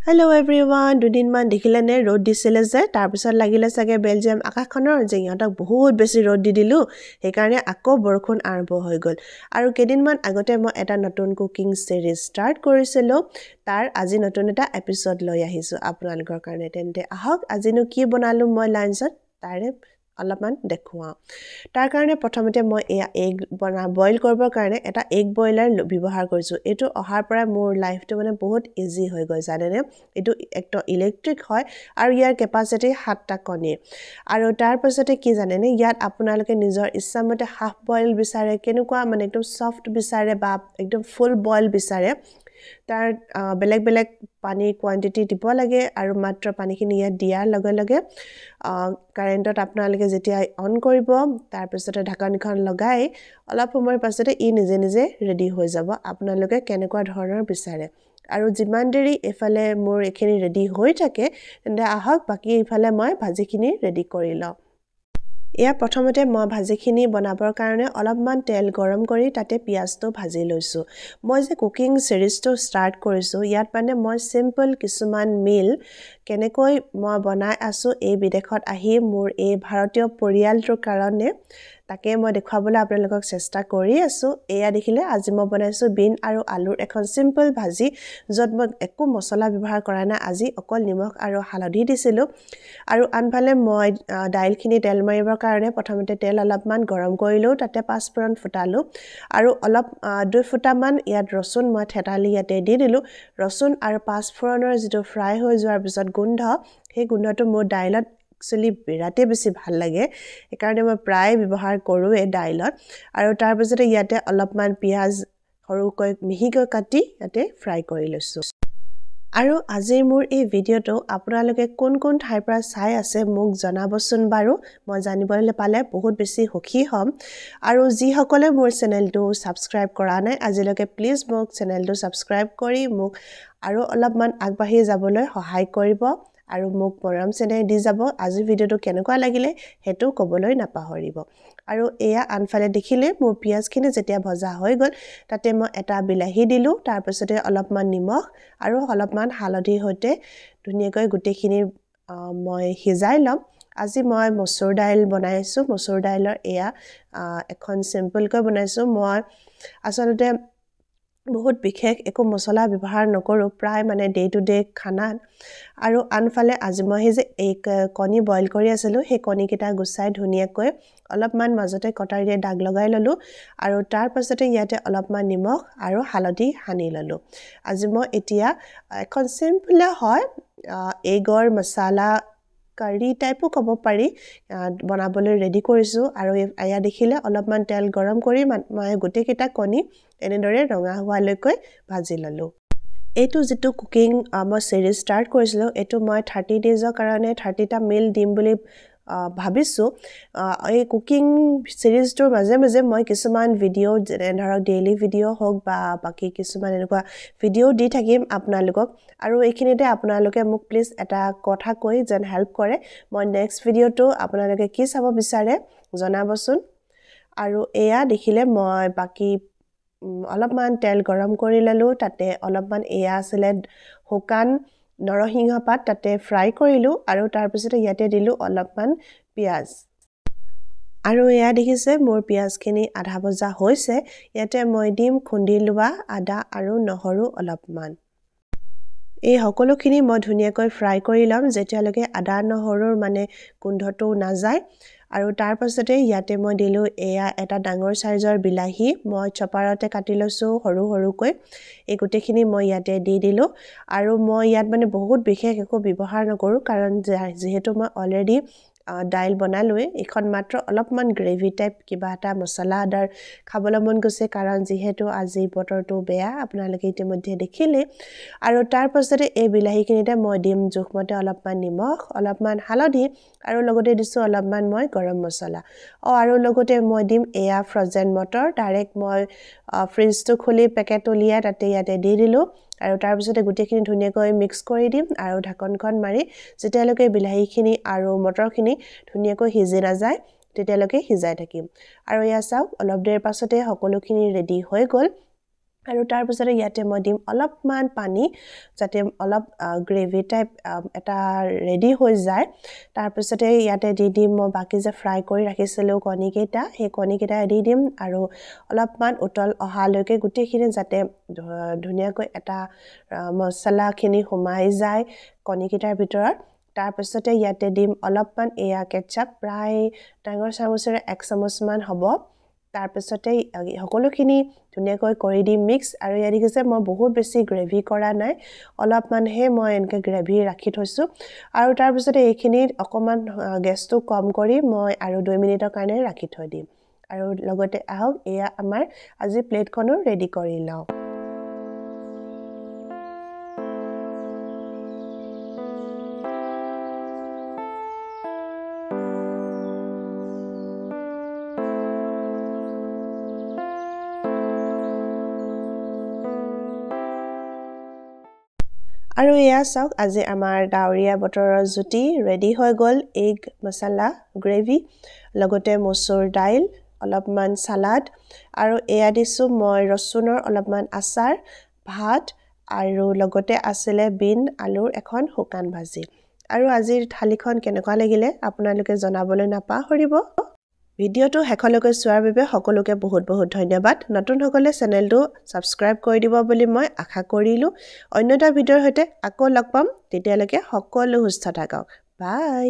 Hello everyone, দুদিনমান দেখিলেনে ৰ'দ দিছিলে যে তাৰপিছত লাগিলে চাগে বেলজিয়াম আকাশখনৰ যে ইহঁতক বহুত বেছি ৰ'দ দি দিলো সেইকাৰণে আকৌ বৰষুণ আৰম্ভ হৈ গ'ল আৰু কেইদিনমান আগতে মই এটা নতুন কুকিং সিৰিজ ষ্টাৰ্ট কৰিছিলো তাৰ আজি নতুন এটা এপিসোড লৈ আহিছো আপোনালোকৰ কাৰণে তেন্তে আহক আজিনো কি বনালো মই লাঞ্চত তাৰে অলপমান দেখুৱাও তাৰ কাৰণে প্ৰথমতে মই এগ বইল কৰিবৰ কাৰণে এটা এগ বইলাৰ ব্যৱহাৰ কৰিছো এটো অহাৰ পৰা মোৰ লাইফটো মানে বহুত ইজি হৈ গৈ জানেনে এটো একটা ইলেক্ট্ৰিক হয় আৰু ইয়াৰ কেপাসিটি 7টা কণী আৰু তাৰ পাছতে কি জানেনে ইয়াত আপোনালোকে নিজৰ ইচ্ছামতে হাফ বইল বিচাৰে কেনেকুৱা মানে একদম সফট বিচাৰে বা একদম ফুল বইল বিচাৰে তাৰ বেলেগ বেলেগ পানীৰ কোৱান্টিটি দিব লাগে আৰু মাত্ৰ পানীখিনি ইয়াত দিয়াৰ লগে লগে কাৰেণ্টত আপোনালোকে যেতিয়া অন কৰিব তাৰ পিছতে ঢাকনিখন লগাই অলপ সময়ৰ পাছতে ই নিজে নিজে ৰেডি হৈ যাব আপোনালোকে কেনেকুৱা ধৰণৰ বিচাৰে আৰু যিমান দেৰি এফালে মোৰ এখিনি ৰেডি হৈ থাকে তেন্তে আহক বাকি ইফালে মই ভাজিখিনি ৰেডি কৰি লওঁ ইয়া প্ৰথমতে মই ভাজিখিনি বনাবৰ কাৰণে অলপমান তেল গৰম কৰি তাতে পিয়াজটো ভাজি লৈছো মই যে কুকিং সিৰিজটো ষ্টাৰ্ট কৰিছো ইয়াত মানে মই সিম্পল কিছুমান মিল কেনেকৈ মই বনাই আছো এই বিদেশত আহি মোৰ এই ভাৰতীয় পৰিয়ালটোৰ কাৰণে তাকে মই দেখুৱাবলৈ আপোনালোকক চেষ্টা কৰি আছো এয়া দেখিলে আজি মই বনাইছো বিন আৰু আলুৰ এখন সিম্পল ভাজি যত মই একো মছলা ব্যৱহাৰ কৰা নাই আজি অকল নিমখ আৰু হালধি দিছিলো আৰু আনফালে মই দাইলখিনি তেল মাৰিবৰ কাৰণে প্ৰথমতে তেল অলপমান গৰম কৰিলো তাতে পাঁচফোৰণ ফুটালো আৰু অলপ 2 ফুটামান ইয়াত ৰসুন মই থেতালি ইয়াতে দি দিলো ৰসুন আৰু পাঁচফোৰণৰ যেটো ফ্ৰাই হৈ যোৱাৰ পিছত গোন্ধ সেই গোন্ধটো মোৰ দাইলত একচুয়ালি বিৰাতে বেছি ভাল লাগে একাৰণে মই প্ৰায় ব্যৱহাৰ কৰো এই দাইলত আৰু তাৰ পিছতে ইয়াতে অলপমান পিয়াজ সৰুকৈ মিহিকৈ কাটি ইয়াতে ফ্ৰাই কৰি লৈছো আৰু আজি মোৰ এই ভিডিওটো আপোনালোকে কোন কোন ঠাইৰ পৰা চাই আছে মোক জনাবচোন বাৰু মই জানিবলৈ পালে বহুত বেছি সুখী হ'ম আৰু যি সকলে মোৰ চেনেলটো সাবস্ক্ৰাইব কৰা নাই আজিলৈকে প্লিজ মোক চেনেলটো সাবস্ক্ৰাইব কৰি মোক আৰু অলপমান আগবাঢ়ি যাবলৈ সহায় কৰিব আৰু মোক মৰম চেনেহ দি যাব আজি ভিডিওটো কেনেকুৱা লাগিলে হেতু কবলৈ নাপাহৰিব আৰু এয়া আনফালে দেখিলে মোৰ পিয়াজখিনি যেতিয়া ভজা হৈ গল তাতে মই এটা বিলাহী দিলো তাৰ পিছতে অলপমান নিমখ আৰু অলপমান হালধি হৈতে ধুনীয়াকৈ গুটেখিনি মই হিজাই লম আজি মই মসুৰ দাইল বনাইছো মসুৰ দাইলৰ এয়া এখন সিম্পল কৈ বনাইছো মই আসলতে বহুত বিশেষ একো মছলা ব্যৱহাৰ নকৰো প্ৰায় মানে ডে টু ডে খানাত আৰু আনফালে আজি মই যে এক কণী বইল কৰি আছিলো সেই কণী কিটা গুছাই ধুনীয়াকৈ অলপমান মাজতে কটাৰীৰে দাগ লগাই ললো আৰু তাৰ পাছতে ইয়াতে অলপমান নিমখ আৰু হালধি সানি ললো আজি মই এতিয়া এখন সিম্পল হয় এগৰ মছলা কাৰি টাইপো কব পাৰি বনাবলৈ ৰেডি কৰিছো আৰু এয়া দেখিলে অলপমান তেল গৰম কৰি মই গুটেকিটা কণী এনেদৰে ৰঙা হোৱালৈকৈ ভাজি ললো এটো যেটো কুকিং মই সিৰিজ ষ্টাৰ্ট কৰিছিলো এটো মই 30 ডেজৰ কাৰণে 30টা মিল দিম বুলি ভাবিছো এই কুকিং সিৰিজটোৰ মাজে মাজে মই কিছুমান ভিডিও ধৰক ডেইলি ভিডিও হওক বা বাকি কিছুমান এনেকুৱা ভিডিও দি থাকিম আপোনালোকক আৰু এইখিনিতে আপোনালোকে মোক প্লিজ এটা কথা কৈ যেন হেল্প কৰে মই নেক্সট ভিডিওটো আপোনালোকে কি চাব বিচাৰে জনাবচোন আৰু এয়া দেখিলে মই বাকি অলপমান তেল গৰম কৰি ললো তাতে অলপমান এয়া আছিল হুকান নৰসিংহ পাত তাতে ফ্ৰাই কৰিলো আৰু তাৰ পিছতে ইয়াতে দিলো অলপমান পিয়াজ আৰু এয়া দেখিছে মোৰ পিয়াজখিনি আধা ভজা হৈছে ইয়াতে মই দিম খুন্দি লোৱা আদা আৰু নহৰু অলপমান এই সকলোখিনি মই ধুনীয়াকৈ ফ্ৰাই কৰি লম যেতিয়ালৈকে আদা নহৰুৰ মানে গোন্ধটো নাযায় আৰু তাৰ পাছতে ইয়াতে মই দিলো এয়া এটা ডাঙৰ সাইজৰ বিলাহী মই চপাৰতে কাটি লৈছো সৰু সৰুকৈ এই গুটেখিনি মই ইয়াতে দি দিলো আৰু মই ইয়াত মানে বহুত বিশেষ একো ব্যৱহাৰ নকৰো কাৰণ যেহেতু মই অলৰেডি দাইল বনালোৱে এখন মাত্ৰ অলপমান গ্ৰেভি টাইপ কিবা এটা মছলা আদাৰ খাবলৈ মন গৈছে কাৰণ যেহেতু আজি বতৰটো বেয়া আপোনালোকে ইতিমধ্যে দেখিলে আৰু তাৰ পাছতে এই বিলাহীখিনিতে মই দিম জোখমতে অলপমান নিমখ অলপমান হালধি আৰু লগতে দিছো অলপমান মই গৰম মছলা আৰু লগতে মই দিম এয়া ফ্ৰজেন মটৰ ডাইৰেক্ট মই ফ্ৰিজটো খুলি পেকেট উলিয়াই তাতে ইয়াতে দি দিলো আৰু তাৰ পিছতে গুটেখিনি ধুনীয়াকৈ মিক্স কৰি দিম আৰু ঢাকনখন মাৰি যেতিয়ালৈকে বিলাহীখিনি আৰু মটৰখিনি ধুনীয়াকৈ সিজি নাযায় তেতিয়ালৈকে সিজাই থাকিম আৰু ইয়া চাওক অলপ দেৰ পাছতে সকলোখিনি ৰেডি হৈ গল আৰু তাৰ পিছতে ইয়াতে মই দিম অলপমান পানী যাতে অলপ গ্ৰেভি টাইপ এটা ৰেডি হৈ যায় তাৰ পিছতে ইয়াতে দি দিম মই বাকি যে ফ্ৰাই কৰি ৰাখিছিলোঁ কণীকেইটা সেই কণীকেইটা দি দিম আৰু অলপমান উতল অহালৈকে গোটেইখিনি যাতে ধুনীয়াকৈ এটা মছলাখিনি সোমাই যায় কণীকেইটাৰ ভিতৰত তাৰ পিছতে ইয়াতে দিম অলপমান এয়া কেটচাপ প্ৰায় ডাঙৰ চামুচেৰে 1 চামুচমান হ'ব তাৰ পিছতে সকলোখিনি ধুনীয়াকৈ কৰি দিম মিক্স আৰু ইয়াত দেখিছে মই বহুত বেছি গ্ৰেভি কৰা নাই অলপমানহে মই এনেকৈ গ্ৰেভি ৰাখি থৈছোঁ আৰু তাৰ পিছতে এইখিনি অকণমান গেছটো কম কৰি মই আৰু 2 মিনিটৰ কাৰণে ৰাখি থৈ দিম আৰু লগতে আহক এয়া আমাৰ আজি প্লেটখনো ৰেডি কৰি লওঁ আৰু এয়া চাওক আজি আমাৰ ডাৱৰীয়া বতৰৰ জুতি ৰেডি হৈ গ'ল এগ মছলা গ্ৰেভি লগতে মচুৰ দাইল অলপমান সালাড আৰু এয়া দিছোঁ মই ৰসুনৰ অলপমান আচাৰ ভাত আৰু লগতে আছিলে বিন আলুৰ এখন শুকান ভাজি আৰু আজিৰ থালিখন কেনেকুৱা লাগিলে আপোনালোকে জনাবলৈ নাপাহৰিব ভিডিঅ'টো শেষলৈকে চোৱাৰ বাবে সকলোকে বহুত বহুত ধন্যবাদ নতুনসকলে চেনেলটো সাবস্ক্ৰাইব কৰি দিব বুলি মই আশা কৰিলোঁ অন্য এটা ভিডিঅ'ৰ সৈতে আকৌ লগ পাম তেতিয়ালৈকে সকলো সুস্থ থাকক বাই